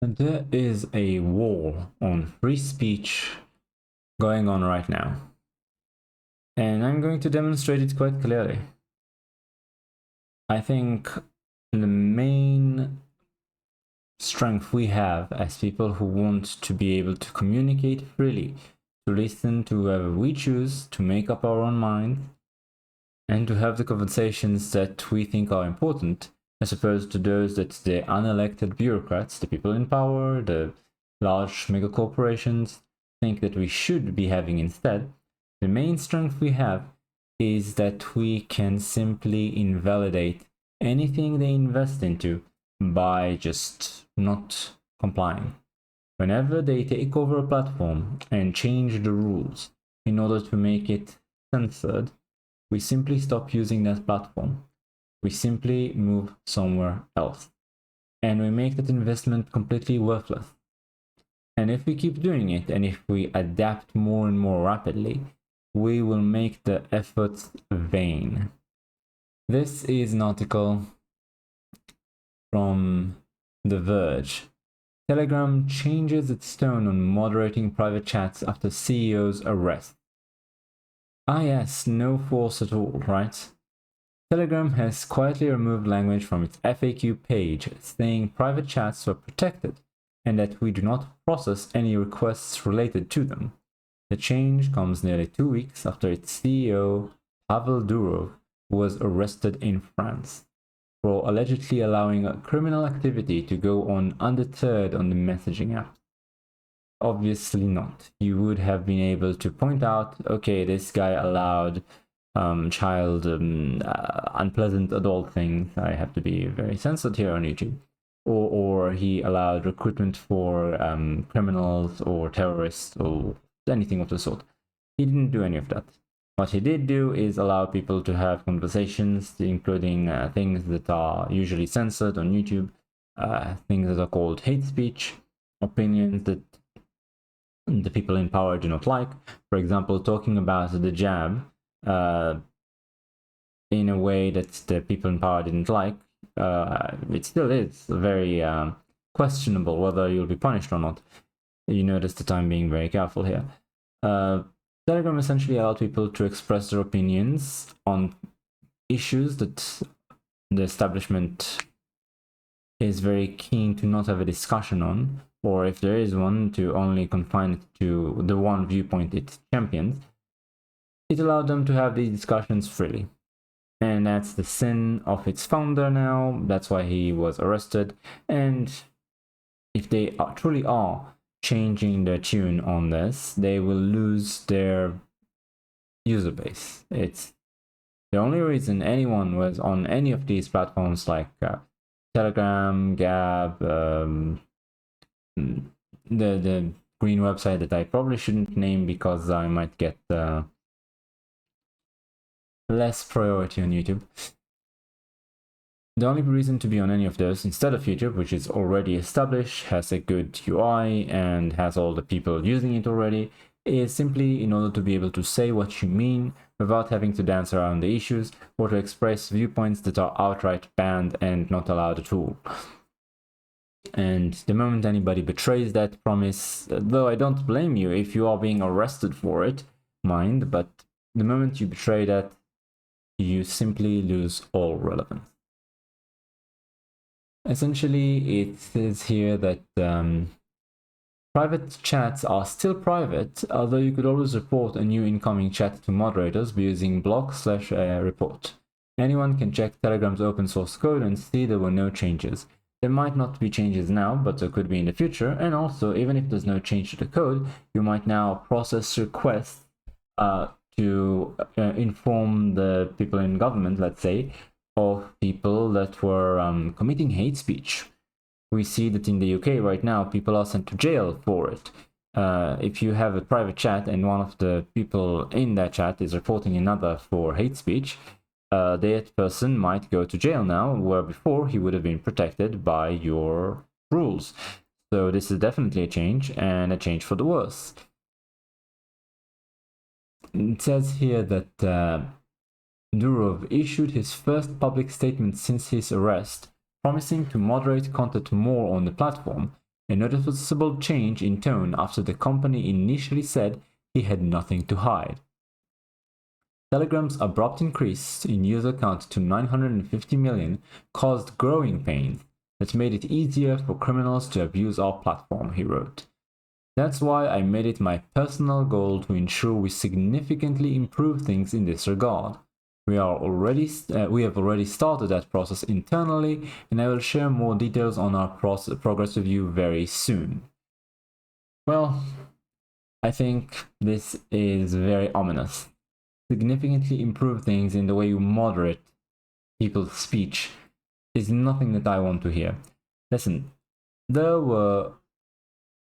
And there is a war on free speech going on right now. And I'm going to demonstrate it quite clearly. I think the main strength we have as people who want to be able to communicate freely, to listen to whoever we choose, to make up our own mind, and to have the conversations that we think are important, as opposed to those that the unelected bureaucrats, the people in power, the large mega corporations think that we should be having instead. The main strength we have is that we can simply invalidate anything they invest into by just not complying. Whenever they take over a platform and change the rules in order to make it censored, we simply stop using that platform. We simply move somewhere else. And we make that investment completely worthless. And if we keep doing it, and if we adapt more and more rapidly, we will make the efforts vain. This is an article from The Verge. Telegram changes its tone on moderating private chats after CEO's arrest. Ah yes, no force at all, right? Telegram has quietly removed language from its FAQ page saying private chats were protected and that we do not process any requests related to them. The change comes nearly 2 weeks after its CEO, Pavel Durov, was arrested in France for allegedly allowing a criminal activity to go on undeterred on the messaging app. Obviously not. You would have been able to point out, okay, this guy allowed child unpleasant adult things. I have to be very censored here on YouTube. Or he allowed recruitment for criminals or terrorists or anything of the sort. He didn't do any of that. What he did do is allow people to have conversations, including things that are usually censored on YouTube, things that are called hate speech, opinions that the people in power do not like. For example, talking about the jab in a way that the people in power didn't like. It still is very questionable whether you'll be punished or not. You notice that I'm being very careful here. Telegram essentially allowed people to express their opinions on issues that the establishment is very keen to not have a discussion on, or if there is one, to only confine it to the one viewpoint it champions. It allowed them to have these discussions freely. And that's the sin of its founder now. That's why he was arrested. And if they truly are changing their tune on this, they will lose their user base. It's the only reason anyone was on any of these platforms like Telegram, Gab, the green website that I probably shouldn't name because I might get less priority on YouTube. The only reason to be on any of those instead of YouTube, which is already established, has a good UI, and has all the people using it already, is simply in order to be able to say what you mean without having to dance around the issues or to express viewpoints that are outright banned and not allowed at all. And the moment anybody betrays that promise, though I don't blame you if you are being arrested for it, mind, but the moment you betray that, you simply lose all relevance. Essentially, it says here that private chats are still private, although you could always report a new incoming chat to moderators by using block/report. Anyone can check Telegram's open source code and see there were no changes. There might not be changes now, but there could be in the future, and also, even if there's no change to the code, you might now process requests to inform the people in government, let's say, of people that were committing hate speech. We see that in the UK right now, people are sent to jail for it. If you have a private chat and one of the people in that chat is reporting another for hate speech, that person might go to jail now, where before he would have been protected by your rules. So this is definitely a change, and a change for the worse. It says here that Durov issued his first public statement since his arrest, promising to moderate content more on the platform, a noticeable change in tone after the company initially said he had nothing to hide. Telegram's abrupt increase in user count to 950 million caused growing pains that made it easier for criminals to abuse our platform, he wrote. That's why I made it my personal goal to ensure we significantly improve things in this regard. We have already started that process internally, and I will share more details on our progress with you very soon. Well, I think this is very ominous. Significantly improve things in the way you moderate people's speech is nothing that I want to hear. Listen, there were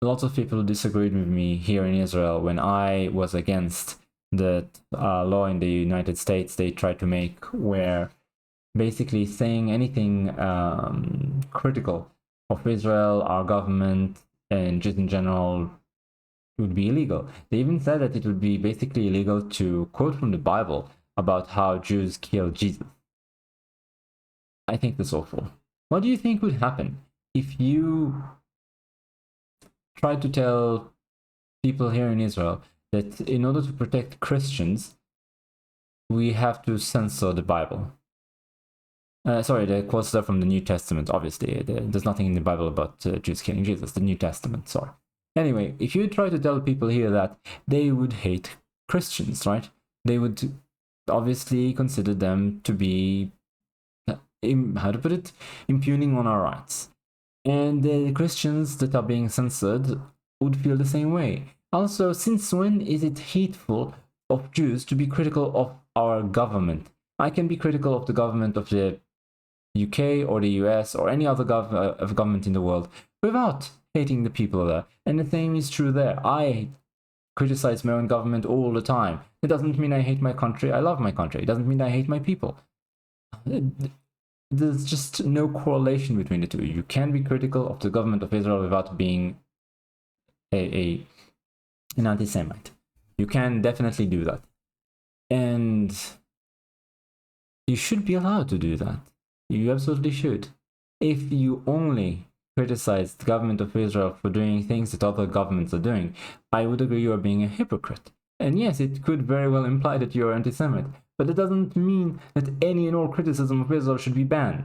lots of people who disagreed with me here in Israel when I was against the law in the United States they tried to make, where basically saying anything critical of Israel, our government, and just in general would be illegal. They even said that it would be basically illegal to quote from the Bible about how Jews killed Jesus. I think that's awful. What do you think would happen if you tried to tell people here in Israel that in order to protect Christians, we have to censor the Bible? Sorry, the quotes are from the New Testament, obviously. There's nothing in the Bible about Jews killing Jesus, the New Testament, sorry. Anyway, if you try to tell people here that, they would hate Christians, right? They would obviously consider them to be, how to put it, impugning on our rights. And the Christians that are being censored would feel the same way. Also, since when is it hateful of Jews to be critical of our government? I can be critical of the government of the UK or the US or any other government in the world without hating the people there. And the same is true there. I criticize my own government all the time. It doesn't mean I hate my country. I love my country. It doesn't mean I hate my people. There's just no correlation between the two. You can be critical of the government of Israel without being an anti-Semite. You can definitely do that. And you should be allowed to do that. You absolutely should. If you only criticize the government of Israel for doing things that other governments are doing, I would agree you are being a hypocrite. And yes, it could very well imply that you are anti-Semite, but it doesn't mean that any and all criticism of Israel should be banned.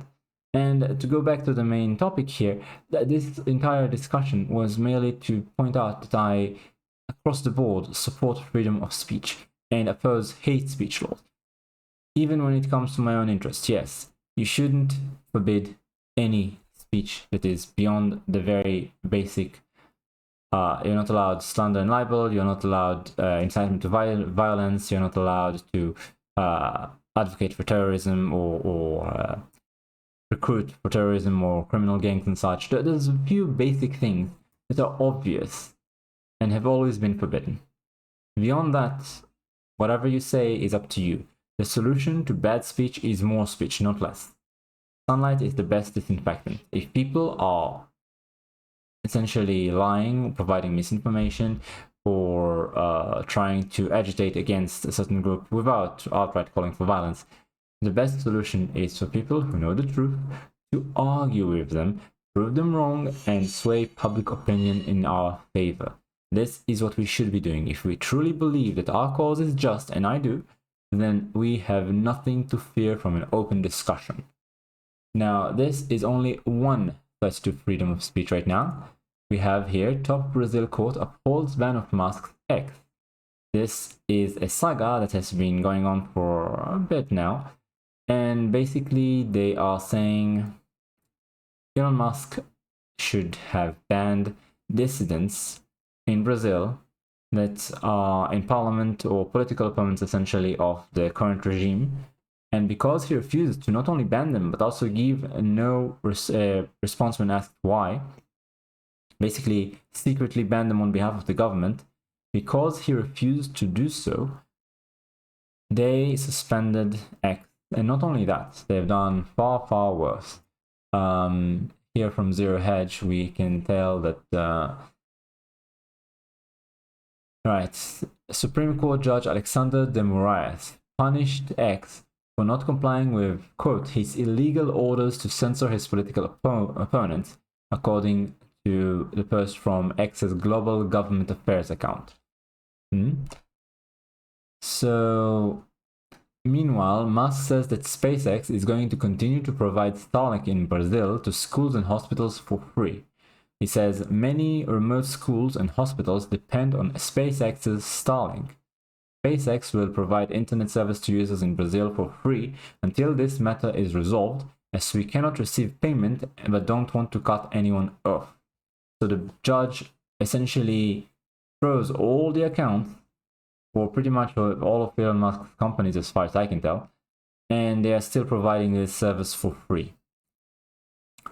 And to go back to the main topic here, this entire discussion was merely to point out that I, across the board, support freedom of speech and oppose hate speech laws. Even when it comes to my own interests, yes, you shouldn't forbid any speech that is beyond the very basic. You're not allowed slander and libel, you're not allowed incitement to violence, you're not allowed to advocate for terrorism or recruit for terrorism or criminal gangs and such. There's a few basic things that are obvious and have always been forbidden. Beyond that, whatever you say is up to you. The solution to bad speech is more speech, not less. Sunlight is the best disinfectant. If people are essentially lying, providing misinformation, or trying to agitate against a certain group without outright calling for violence, the best solution is for people who know the truth to argue with them, prove them wrong, and sway public opinion in our favor. This is what we should be doing. If we truly believe that our cause is just, and I do, then we have nothing to fear from an open discussion. Now, this is only one threat to freedom of speech right now. We have here, top Brazil court upholds ban of masks X. This is a saga that has been going on for a bit now. And basically, they are saying Elon Musk should have banned dissidents in Brazil that are in parliament or political opponents essentially of the current regime. And because he refused to not only ban them, but also give no response when asked why, basically secretly ban them on behalf of the government, because he refused to do so, they suspended X. And not only that, they've done far, far worse. Here from Zero Hedge, we can tell that Supreme Court Judge Alexander de Moraes punished X for not complying with, quote, his illegal orders to censor his political opponents, according to the post from X's Global Government Affairs account. So, meanwhile, Musk says that SpaceX is going to continue to provide Starlink in Brazil to schools and hospitals for free. He says many remote schools and hospitals depend on SpaceX's Starlink. SpaceX will provide internet service to users in Brazil for free until this matter is resolved, as we cannot receive payment but don't want to cut anyone off. So the judge essentially froze all the accounts for pretty much all of Elon Musk's companies, as far as I can tell, and they are still providing this service for free.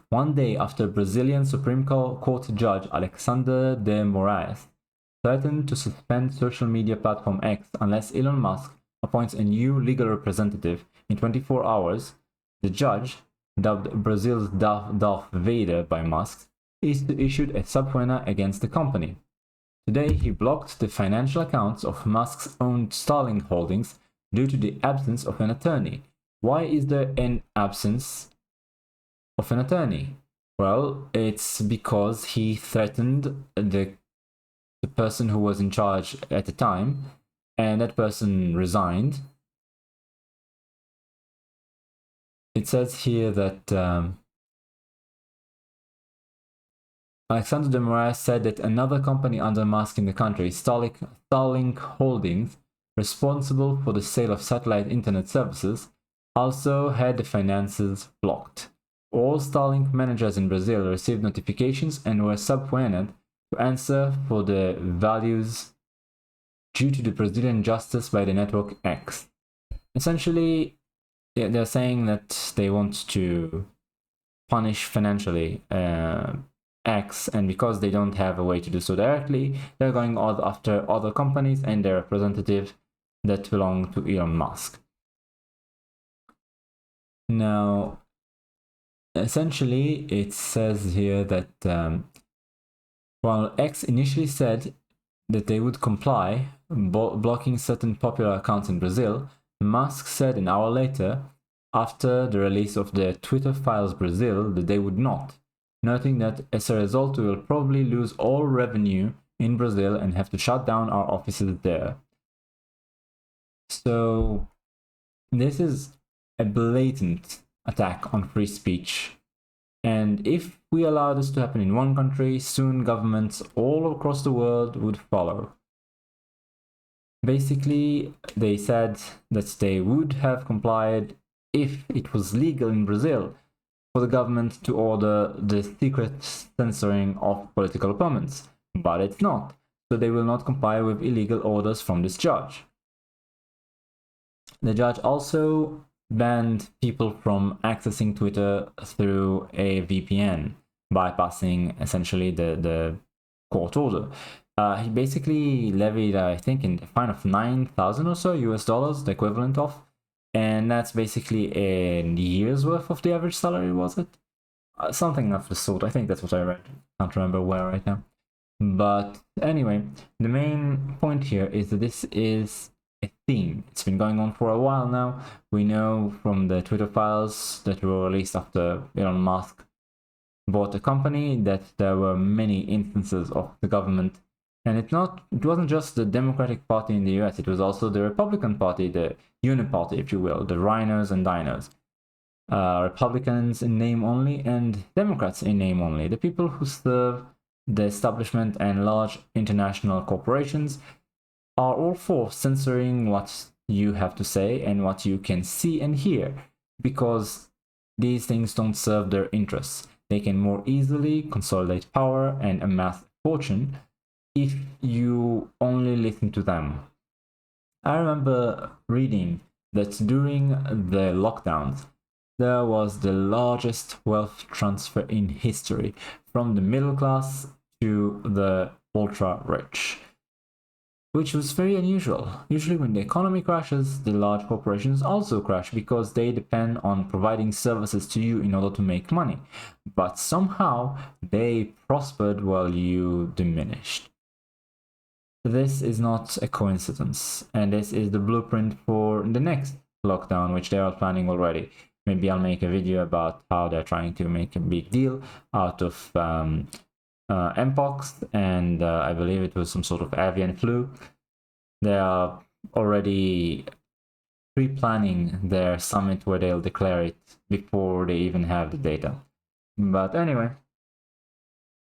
One day after Brazilian Supreme Court Judge Alexander de Moraes threatened to suspend social media platform X unless Elon Musk appoints a new legal representative in 24 hours, the judge, dubbed Brazil's Darth Vader by Musk, issued a subpoena against the company. Today, he blocked the financial accounts of Musk's own Starlink holdings due to the absence of an attorney. Why is there an absence of an attorney? Well, it's because he threatened the person who was in charge at the time, and that person resigned. It says here that Alexander de Moraes said that another company under Musk in the country, Starlink Holdings, responsible for the sale of satellite internet services, also had the finances blocked. All Starlink managers in Brazil received notifications and were subpoenaed to answer for the values due to the Brazilian justice by the network X. Essentially, they're saying that they want to punish financially X, and because they don't have a way to do so directly, they're going after other companies and their representatives that belong to Elon Musk. Now, essentially, it says here that while X initially said that they would comply, blocking certain popular accounts in Brazil, Musk said an hour later, after the release of the Twitter Files Brazil, that they would not, noting that as a result we will probably lose all revenue in Brazil and have to shut down our offices there. So this is a blatant attack on free speech. And if we allow this to happen in one country, soon governments all across the world would follow. Basically, they said that they would have complied if it was legal in Brazil for the government to order the secret censoring of political opponents, but it's not, so they will not comply with illegal orders from this judge. The judge also banned people from accessing Twitter through a VPN, bypassing essentially the court order. He basically levied, I think, a fine of 9,000 or so US dollars, the equivalent of, and that's basically a year's worth of the average salary, was it? Something of the sort. I think that's what I read. Can't remember where right now. But anyway, the main point here is that this is a theme. It's been going on for a while now. We know from the Twitter files that were released after Elon Musk bought the company that there were many instances of the government. And it wasn't just the Democratic Party in the US, it was also the Republican Party, the Uniparty, if you will, the rhinos and dinos. Republicans in name only and Democrats in name only. The people who serve the establishment and large international corporations are all for censoring what you have to say and what you can see and hear, because these things don't serve their interests. They can more easily consolidate power and amass fortune if you only listen to them. I remember reading that during the lockdowns, there was the largest wealth transfer in history from the middle class to the ultra rich, which was very unusual. Usually when the economy crashes, the large corporations also crash because they depend on providing services to you in order to make money. But somehow they prospered while you diminished. This is not a coincidence, and this is the blueprint for the next lockdown, which they are planning already. Maybe I'll make a video about how they're trying to make a big deal out of mpox, and I believe it was some sort of avian flu. They are already pre-planning their summit where they'll declare it before they even have the data. But anyway,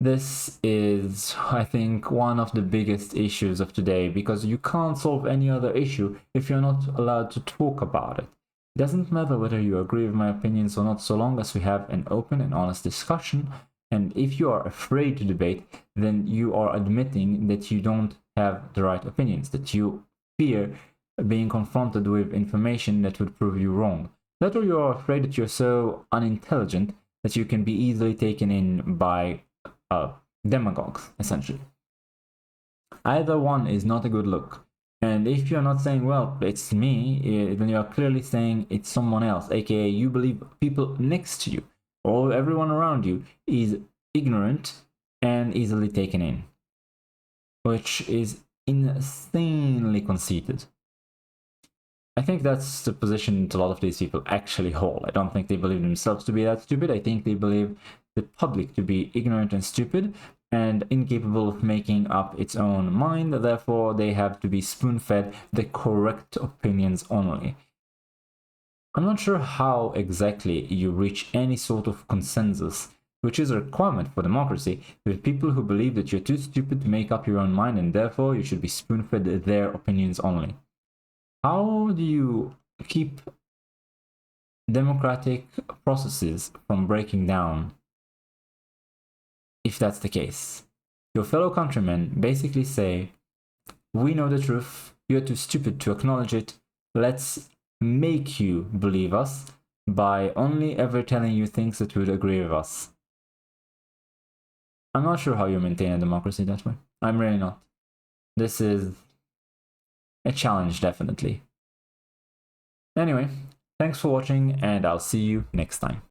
this is, I think, one of the biggest issues of today, because you can't solve any other issue if you're not allowed to talk about it. It doesn't matter whether you agree with my opinions or not, so long as we have an open and honest discussion. And if you are afraid to debate, then you are admitting that you don't have the right opinions, that you fear being confronted with information that would prove you wrong. That, or you are afraid that you're so unintelligent that you can be easily taken in by demagogues, essentially. Either one is not a good look. And if you're not saying, well, it's me, then you're clearly saying it's someone else, aka you believe people next to you or everyone around you is ignorant and easily taken in, which is insanely conceited. I think that's the position that a lot of these people actually hold. I don't think they believe themselves to be that stupid. I think they believe the public to be ignorant and stupid and incapable of making up its own mind. Therefore, they have to be spoon-fed the correct opinions only. I'm not sure how exactly you reach any sort of consensus, which is a requirement for democracy, with people who believe that you're too stupid to make up your own mind and therefore you should be spoon-fed their opinions only. How do you keep democratic processes from breaking down if that's the case? Your fellow countrymen basically say, we know the truth, you're too stupid to acknowledge it, let's make you believe us by only ever telling you things that would agree with us. I'm not sure how you maintain a democracy that way. I'm really not. This is a challenge, definitely. Anyway, thanks for watching, and I'll see you next time.